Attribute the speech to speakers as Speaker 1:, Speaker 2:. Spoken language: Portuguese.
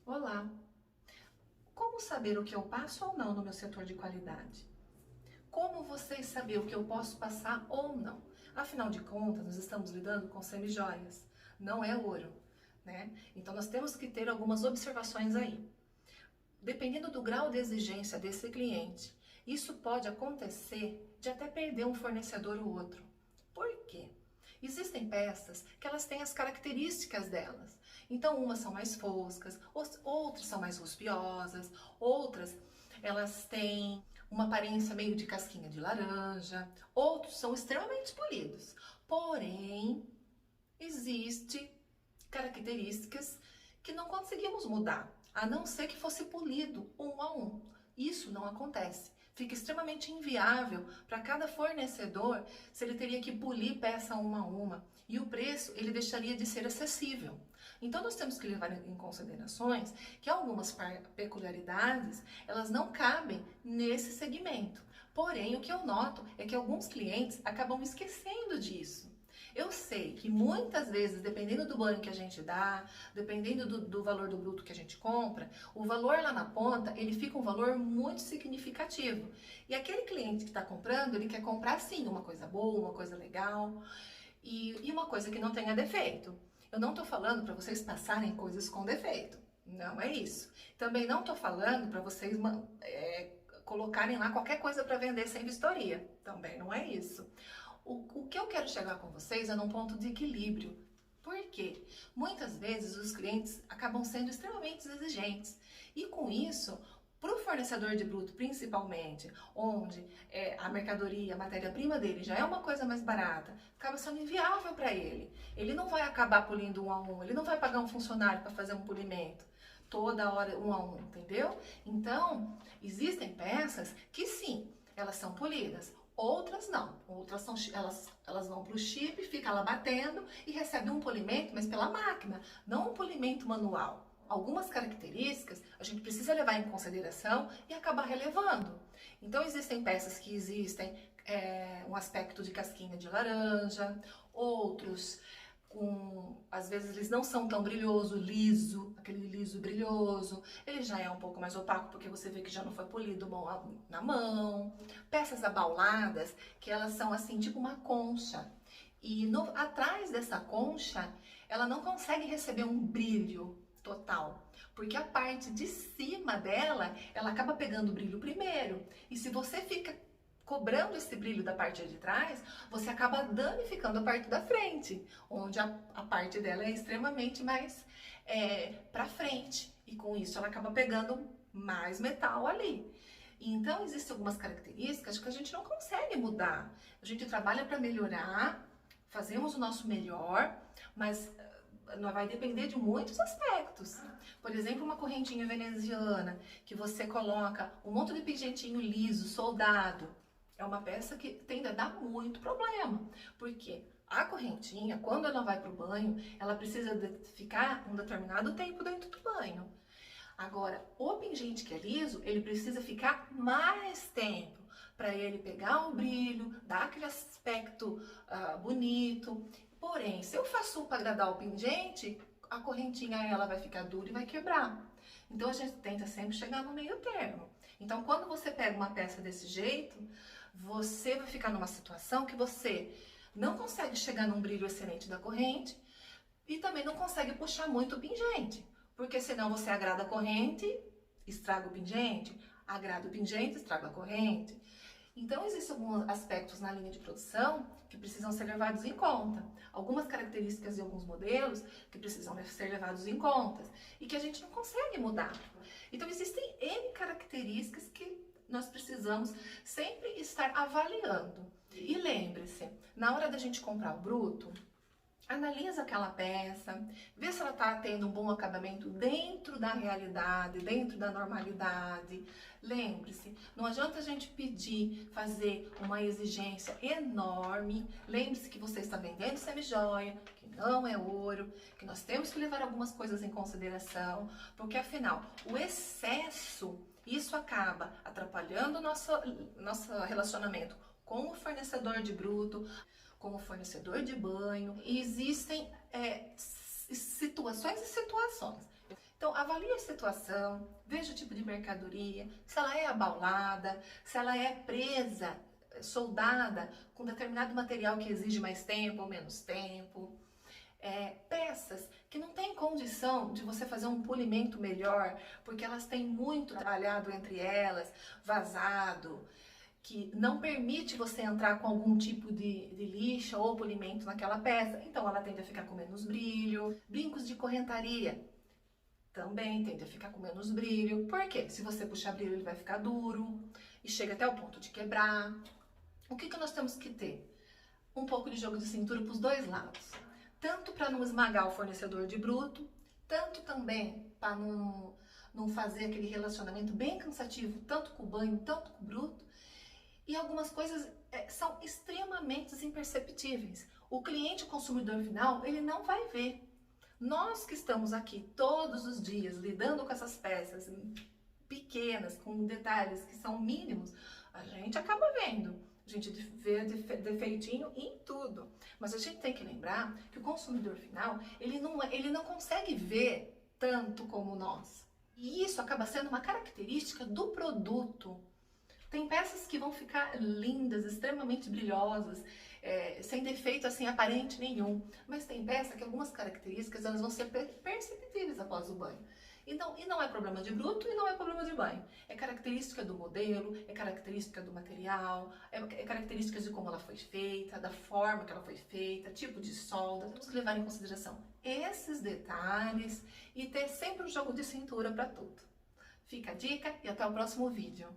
Speaker 1: Olá! Como saber o que eu passo ou não no meu setor de qualidade? Como vocês saber o que eu posso passar ou não? Afinal de contas, nós estamos lidando com semijoias, não é ouro, né? Então nós temos que ter algumas observações aí. Dependendo do grau de exigência desse cliente, isso pode acontecer de até perder um fornecedor ou outro. Por quê? Existem peças que elas têm as características delas. Então, umas são mais foscas, outras são mais ruspiosas, outras elas têm uma aparência meio de casquinha de laranja, outros são extremamente polidos. Porém, existe características que não conseguimos mudar, a não ser que fosse polido um a um. Isso não acontece. Fica extremamente inviável para cada fornecedor se ele teria que polir peça uma a uma. E o preço ele deixaria de ser acessível. Então nós temos que levar em considerações que algumas peculiaridades elas não cabem nesse segmento. Porém, o que eu noto é que alguns clientes acabam esquecendo disso. Eu sei que muitas vezes, dependendo do banho que a gente dá, dependendo do valor do bruto que a gente compra, o valor lá na ponta, ele fica um valor muito significativo. E aquele cliente que está comprando, ele quer comprar sim, uma coisa boa, uma coisa legal e uma coisa que não tenha defeito. Eu não estou falando para vocês passarem coisas com defeito, não é isso. Também não estou falando para vocês colocarem lá qualquer coisa para vender sem vistoria, também não é isso. O que eu quero chegar com vocês é num ponto de equilíbrio. Por quê? Muitas vezes os clientes acabam sendo extremamente exigentes. E com isso, para o fornecedor de bruto principalmente, onde a mercadoria, a matéria-prima dele já é uma coisa mais barata, acaba sendo inviável para ele. Ele não vai acabar polindo um a um, ele não vai pagar um funcionário para fazer um polimento toda hora um a um, entendeu? Então, existem peças que sim, elas são polidas. Outras não, outras são, elas vão para o chip, fica lá batendo e recebe um polimento, mas pela máquina, não um polimento manual. Algumas características a gente precisa levar em consideração e acabar relevando. Então existem peças que existem um aspecto de casquinha de laranja, outros às vezes eles não são tão brilhoso, liso, aquele liso brilhoso, ele já é um pouco mais opaco porque você vê que já não foi polido na mão. Peças abauladas, que elas são assim, tipo uma concha. E atrás dessa concha, ela não consegue receber um brilho total, porque a parte de cima dela, ela acaba pegando o brilho primeiro. E se você fica cobrando esse brilho da parte de trás, você acaba danificando a parte da frente, onde a parte dela é extremamente mais para frente. E com isso ela acaba pegando mais metal ali. Então, existem algumas características que a gente não consegue mudar. A gente trabalha para melhorar, fazemos o nosso melhor, mas não vai depender de muitos aspectos. Por exemplo, uma correntinha veneziana, que você coloca um monte de pingentinho liso, soldado, é uma peça que tende a dar muito problema. Porque a correntinha, quando ela vai para o banho, ela precisa ficar um determinado tempo dentro do banho. Agora, o pingente que é liso, ele precisa ficar mais tempo para ele pegar o brilho, dar aquele aspecto bonito. Porém, se eu faço para agradar o pingente, a correntinha ela vai ficar dura e vai quebrar. Então a gente tenta sempre chegar no meio termo. Então quando você pega uma peça desse jeito, você vai ficar numa situação que você não consegue chegar num brilho excelente da corrente e também não consegue puxar muito o pingente. Porque senão você agrada a corrente, estraga o pingente, agrada o pingente, estraga a corrente. Então, existem alguns aspectos na linha de produção que precisam ser levados em conta. Algumas características de alguns modelos que precisam ser levados em conta e que a gente não consegue mudar. Então, existem N características que nós precisamos sempre estar avaliando. E lembre-se, na hora da gente comprar o bruto, analisa aquela peça, vê se ela está tendo um bom acabamento dentro da realidade, dentro da normalidade. Lembre-se, não adianta a gente pedir, fazer uma exigência enorme. Lembre-se que você está vendendo semijoia, que não é ouro, que nós temos que levar algumas coisas em consideração, porque afinal, o excesso, isso acaba atrapalhando o nosso relacionamento com o fornecedor de bruto, com o fornecedor de banho. E existem situações e situações. Então, avalie a situação, veja o tipo de mercadoria, se ela é abaulada, se ela é presa, soldada com determinado material que exige mais tempo ou menos tempo. Peças que não têm condição de você fazer um polimento melhor, porque elas têm muito trabalhado entre elas, vazado, que não permite você entrar com algum tipo de lixa ou polimento naquela peça, então ela tende a ficar com menos brilho. Brincos de correntaria também tende a ficar com menos brilho, porque se você puxar brilho ele vai ficar duro e chega até o ponto de quebrar. O que nós temos que ter? Um pouco de jogo de cintura para os dois lados. Tanto para não esmagar o fornecedor de bruto, tanto também para não fazer aquele relacionamento bem cansativo, tanto com o banho, tanto com o bruto. E algumas coisas são extremamente imperceptíveis. O cliente, o consumidor final, ele não vai ver. Nós que estamos aqui todos os dias lidando com essas peças pequenas, com detalhes que são mínimos, a gente acaba vendo. A gente vê defeitinho em tudo. Mas a gente tem que lembrar que o consumidor final, ele não consegue ver tanto como nós. E isso acaba sendo uma característica do produto. Tem peças que vão ficar lindas, extremamente brilhosas, sem defeito assim aparente nenhum. Mas tem peça que algumas características elas vão ser perceptíveis após o banho. E não é problema de bruto e não é problema de banho. É característica do modelo, é característica do material, é características de como ela foi feita, da forma que ela foi feita, tipo de solda. Temos que levar em consideração esses detalhes e ter sempre um jogo de cintura para tudo. Fica a dica e até o próximo vídeo.